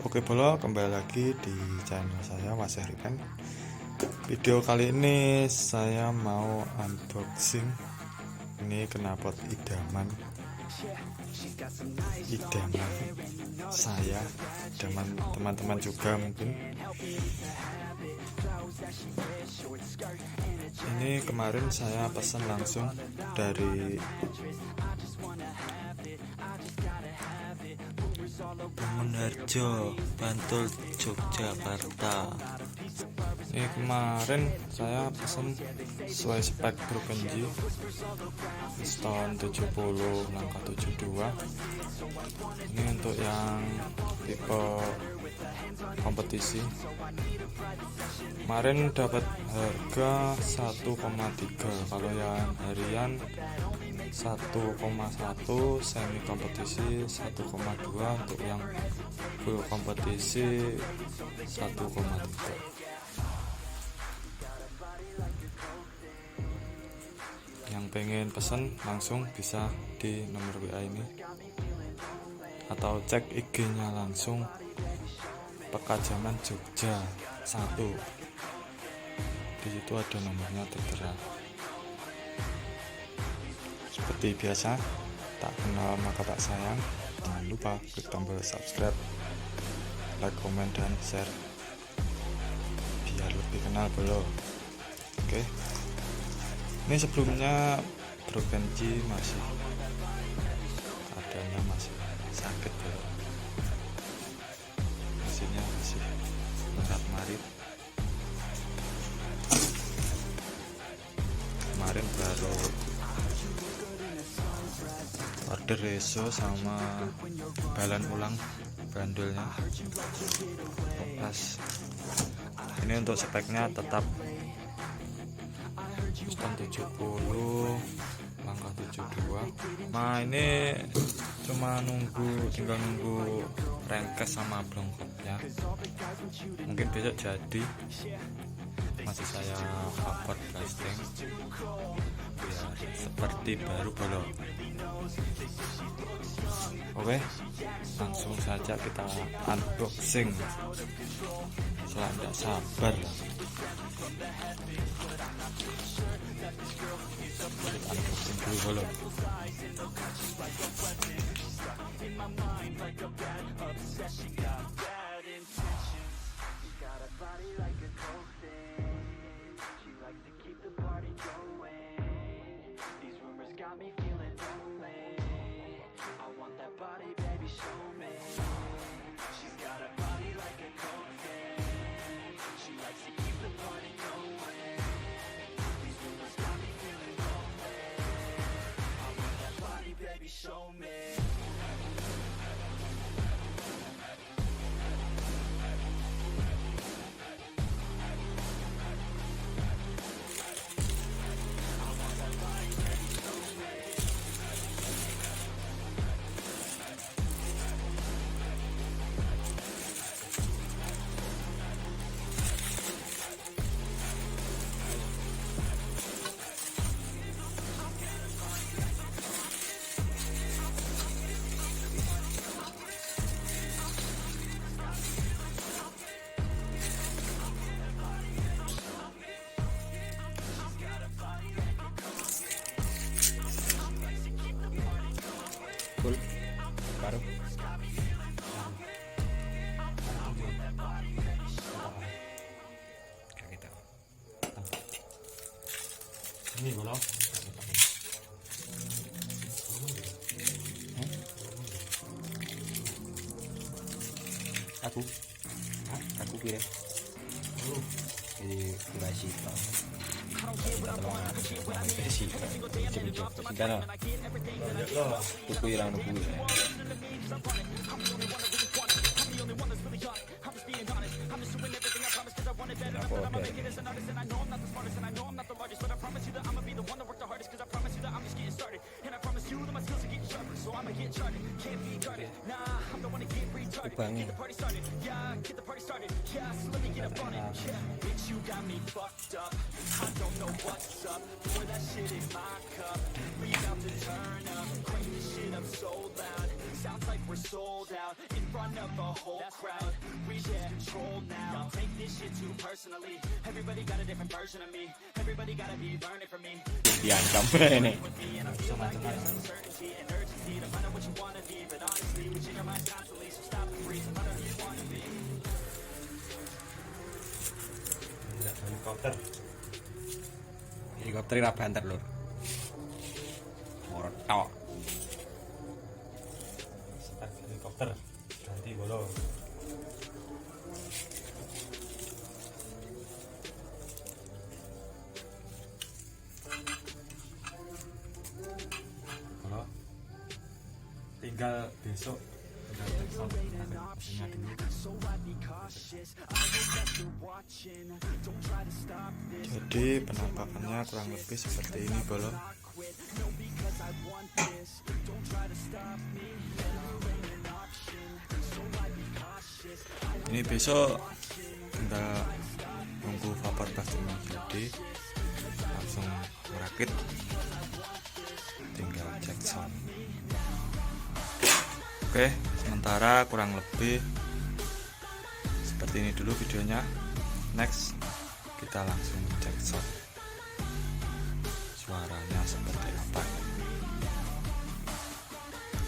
Oke bolo, kembali lagi di channel saya Mas Ripen. Video kali ini saya mau unboxing ini knalpot idaman saya, idaman teman-teman juga mungkin. Ini kemarin saya pesan langsung dari Brocken-G, Bantul, Yogyakarta. Ini kemarin saya pesan sesuai spek Brocken-G, piston 70 langkah 72. Ini untuk yang tipe kompetisi. Kemarin dapat harga 1,3, kalau yang harian 1,1, semi kompetisi 1,2, untuk yang full kompetisi 1,3. Yang pengen pesan langsung bisa di nomor WA ini atau cek IG-nya langsung, Jaman Jogja 1. Di situ ada nomornya tertera. Seperti biasa, tak kenal maka tak sayang. Jangan lupa klik tombol subscribe, like, komen, dan share biar lebih kenal bro. Oke. Ini sebelumnya Brocken-G masih adanya masih sakit bro. Mesinnya masih marit. Kemarin baru order reso sama balan ulang bandulnya pas. Ini untuk speknya tetap piston 70 langkah 72. Nah ini cuma tinggal nunggu rengkes sama blongkotnya, mungkin besok jadi. Masih saya cover casting biar seperti baru bolo. Oke, langsung saja kita unboxing. Setelah tidak sabar kita unboxing dulu bolo. Baru kita ini bolo. Aku kira jadi kurasi Ubangin. Sounds like we're sold out in front of a whole crowd. We lose control now. Don't take this shit too personally. Everybody got a different version of me. Everybody gotta be learning from me. Diancam ini. And I feel like there's uncertainty and urgency to find out what you wanna be. But honestly, we change our minds constantly. So stop and breathe and find out who you wanna be. Helikopter. Helikopter ra banter lur. Morot. Start helikopter. Ganti bolo. Bolo. Tinggal besok. Mesinnya dulu. Jadi penampakannya kurang lebih seperti ini bolo. Ini besok tinggal nunggu vapor plastiknya jadi langsung merakit, tinggal cek sound. Oke, sementara kurang lebih seperti ini dulu videonya. Next kita langsung cek sound, suaranya seperti apa.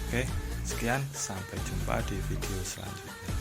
Oke, sekian, sampai jumpa di video selanjutnya.